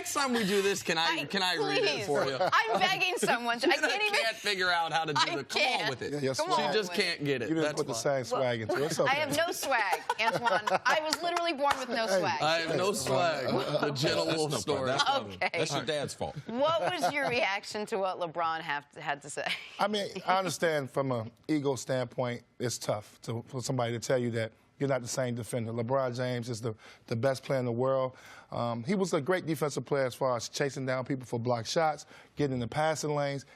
next time we do this, can I read it for you? I'm begging someone. I can't figure out how to do it. Come on with it. Yeah, She just can't get it. You didn't put the same swag into it. It's okay. I have no swag, Antoine. I was literally born with no swag. I have no swag. The Jenna Wolfe story. Okay. That's your dad's fault. What was your reaction to what LeBron had to say? I mean, I understand from an ego standpoint, it's tough for somebody to tell you that you're not the same defender. LeBron James is the best player in the world. He was a great defensive player as far as chasing down people for block shots, getting in the passing lanes.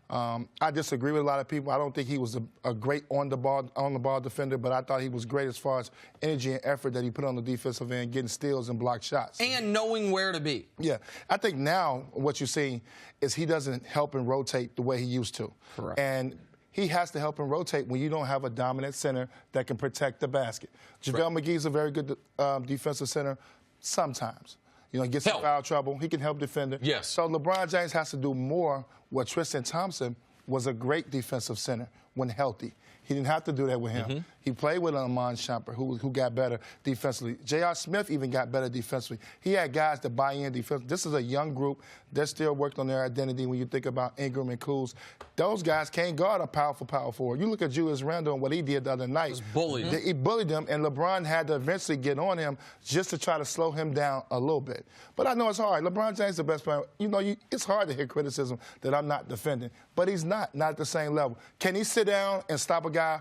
I disagree with a lot of people. I don't think he was a great on the ball defender, but I thought he was great as far as energy and effort that he put on the defensive end, getting steals and block shots. And knowing where to be. Yeah. I think now what you're seeing is he doesn't help and rotate the way he used to. Correct. And he has to help and rotate when you don't have a dominant center that can protect the basket. JaVale McGee's a very good defensive center sometimes. You know, he gets in foul trouble. He can help defender. Yes. So LeBron James has to do more where Tristan Thompson was a great defensive center when healthy. He didn't have to do that with him. He played with Amon Shumpert, who got better defensively. J.R. Smith even got better defensively. He had guys to buy in defensively. This is a young group. They're still working on their identity when you think about Ingram and Kuz. Those guys can't guard a powerful power forward. You look at Julius Randle and what he did the other night. He bullied them, and LeBron had to eventually get on him just to try to slow him down a little bit. But I know it's hard. LeBron James is the best player. You know, it's hard to hear criticism that I'm not defending. But he's not at the same level. Can he sit down and stop a guy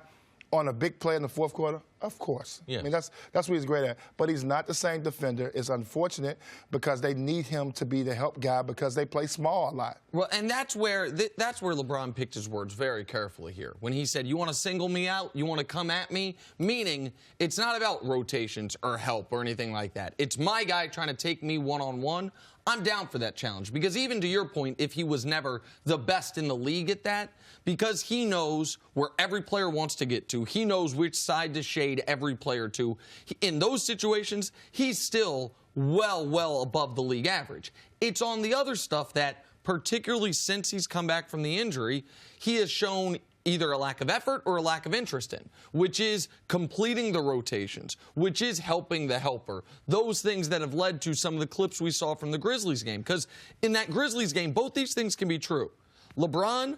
on a big play in the fourth quarter? Of course. Yeah. I mean, that's what he's great at. But he's not the same defender. It's unfortunate because they need him to be the help guy because they play small a lot. Well, and that's where LeBron picked his words very carefully here. When he said, you want to single me out, you want to come at me, meaning it's not about rotations or help or anything like that. It's my guy trying to take me one-on-one. I'm down for that challenge because even to your point, if he was never the best in the league at that, because he knows where every player wants to get to, he knows which side to shade every player to. In those situations, he's still well above the league average. It's on the other stuff that, particularly since he's come back from the injury, he has shown either a lack of effort or a lack of interest in, which is completing the rotations, which is helping the helper. Those things that have led to some of the clips we saw from the Grizzlies game. Because in that Grizzlies game, both these things can be true. LeBron,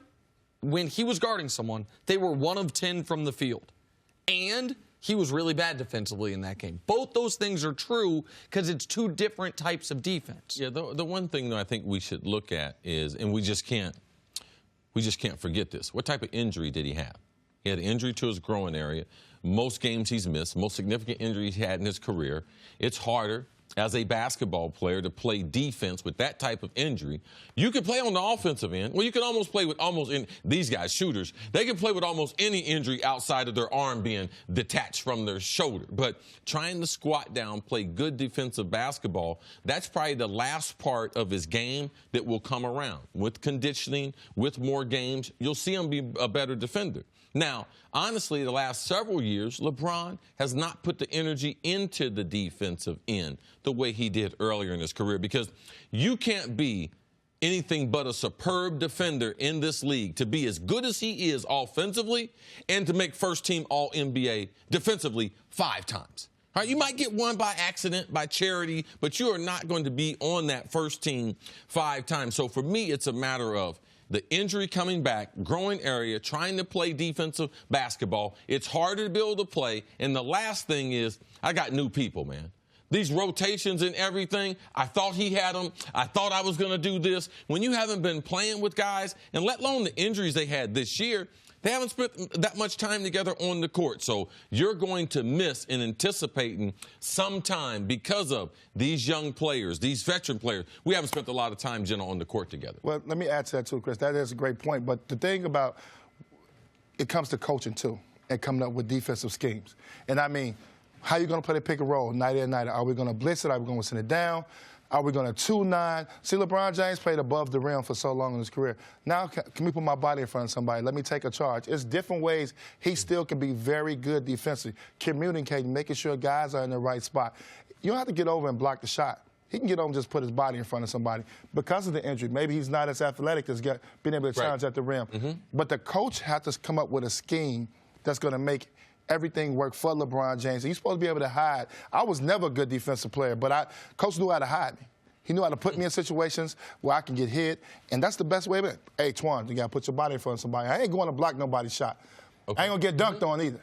when he was guarding someone, they were 1 of 10 from the field. And he was really bad defensively in that game. Both those things are true because it's two different types of defense. Yeah, the one thing that I think we should look at is, and we just can't forget this. What type of injury did he have? He had an injury to his groin area. Most games he's missed, most significant injury he's had in his career. It's harder as a basketball player to play defense with that type of injury. You can play on the offensive end. Well, you can almost play with these guys, shooters, they can play with almost any injury outside of their arm being detached from their shoulder. But trying to squat down, play good defensive basketball, that's probably the last part of his game that will come around. With conditioning, with more games, you'll see him be a better defender. Now, honestly, the last several years, LeBron has not put the energy into the defensive end the way he did earlier in his career, because you can't be anything but a superb defender in this league to be as good as he is offensively and to make first-team All-NBA defensively 5 times. All right, you might get one by accident, by charity, but you are not going to be on that first team 5 times. So for me, it's a matter of the injury coming back, growing area, trying to play defensive basketball. It's harder to be able to play. And the last thing is, I got new people, man. These rotations and everything, I thought he had them. I thought I was going to do this. When you haven't been playing with guys, and let alone the injuries they had this year, they haven't spent that much time together on the court. So you're going to miss in anticipating some time because of these young players, these veteran players. We haven't spent a lot of time, Jenna, on the court together. Well, let me add to that, too, Chris. That is a great point. But the thing about it comes to coaching, too, and coming up with defensive schemes. And, I mean, how are you going to play the pick and roll night in, night out? Are we going to blitz it? Are we going to send it down? Are we going to 2-9? See, LeBron James played above the rim for so long in his career. Now, can we put my body in front of somebody? Let me take a charge. It's different ways he still can be very good defensively, communicating, making sure guys are in the right spot. You don't have to get over and block the shot. He can get over and just put his body in front of somebody because of the injury. Maybe he's not as athletic as being able to challenge at the rim. But the coach has to come up with a scheme that's going to make everything work for LeBron James. He's supposed to be able to hide. I was never a good defensive player, but Coach knew how to hide me. He knew how to put me in situations where I can get hit, and that's the best way of it. Hey, Twan, you got to put your body in front of somebody. I ain't going to block nobody's shot. Okay. I ain't going to get dunked on either.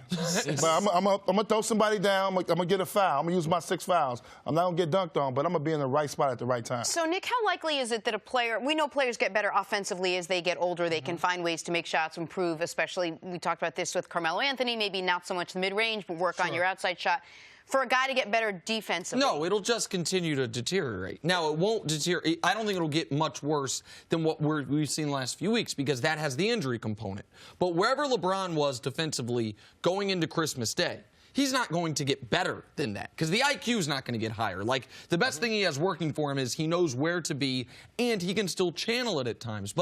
But I'm going to throw somebody down. I'm going to get a foul. I'm going to use my 6 fouls. I'm not going to get dunked on, but I'm going to be in the right spot at the right time. So, Nick, how likely is it that a player, we know players get better offensively as they get older. They can find ways to make shots improve, especially, we talked about this with Carmelo Anthony, maybe not so much the mid-range, but work on your outside shot. For a guy to get better defensively? No, it'll just continue to deteriorate. Now, it won't deteriorate. I don't think it'll get much worse than what we've seen the last few weeks because that has the injury component. But wherever LeBron was defensively going into Christmas Day, he's not going to get better than that because the IQ is not going to get higher. Like, the best thing he has working for him is he knows where to be and he can still channel it at times.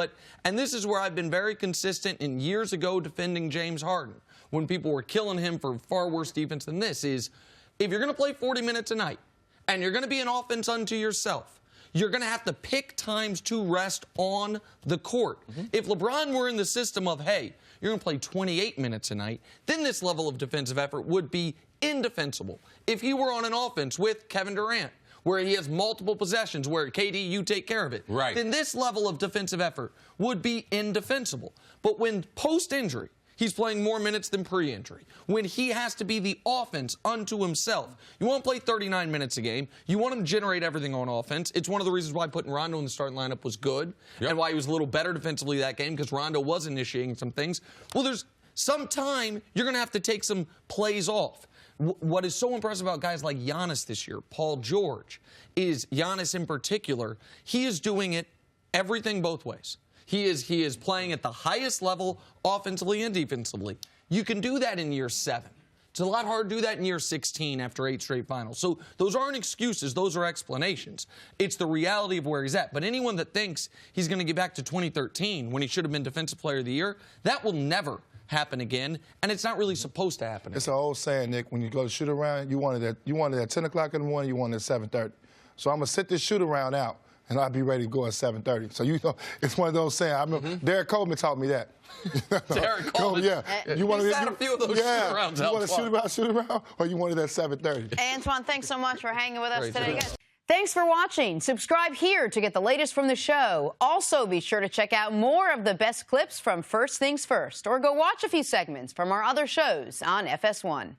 And this is where I've been very consistent in years ago defending James Harden when people were killing him for far worse defense than this is, if you're going to play 40 minutes a night and you're going to be an offense unto yourself, you're going to have to pick times to rest on the court. If LeBron were in the system of, hey, you're going to play 28 minutes a night, then this level of defensive effort would be indefensible. If he were on an offense with Kevin Durant, where he has multiple possessions, where KD, you take care of it, then this level of defensive effort would be indefensible. But when post-injury, he's playing more minutes than pre-injury. When he has to be the offense unto himself. You want to play 39 minutes a game. You want him to generate everything on offense. It's one of the reasons why putting Rondo in the starting lineup was good and why he was a little better defensively that game because Rondo was initiating some things. Well, there's some time you're going to have to take some plays off. What is so impressive about guys like Giannis this year, Paul George, is Giannis in particular, he is doing it everything both ways. He is playing at the highest level offensively and defensively. You can do that in year 7. It's a lot harder to do that in year 16 after 8 straight finals. So those aren't excuses. Those are explanations. It's the reality of where he's at. But anyone that thinks he's going to get back to 2013 when he should have been Defensive Player of the Year, that will never happen again, and it's not really supposed to happen again. It's an old saying, Nick, when you go to shoot around, you want it at 10 o'clock in the morning, you want it at 7:30. So I'm going to sit this shoot around out, and I'll be ready to go at 7:30. So, you know, it's one of those sayings. I remember Derek Coleman taught me that. Derek Coleman? Yeah. He's had a few of those shoot-arounds out. You want to shoot around, or you want it at 7:30? Antoine, thanks so much for hanging with us today, guys. Thanks for watching. Subscribe here to get the latest from the show. Also, be sure to check out more of the best clips from First Things First, or go watch a few segments from our other shows on FS1.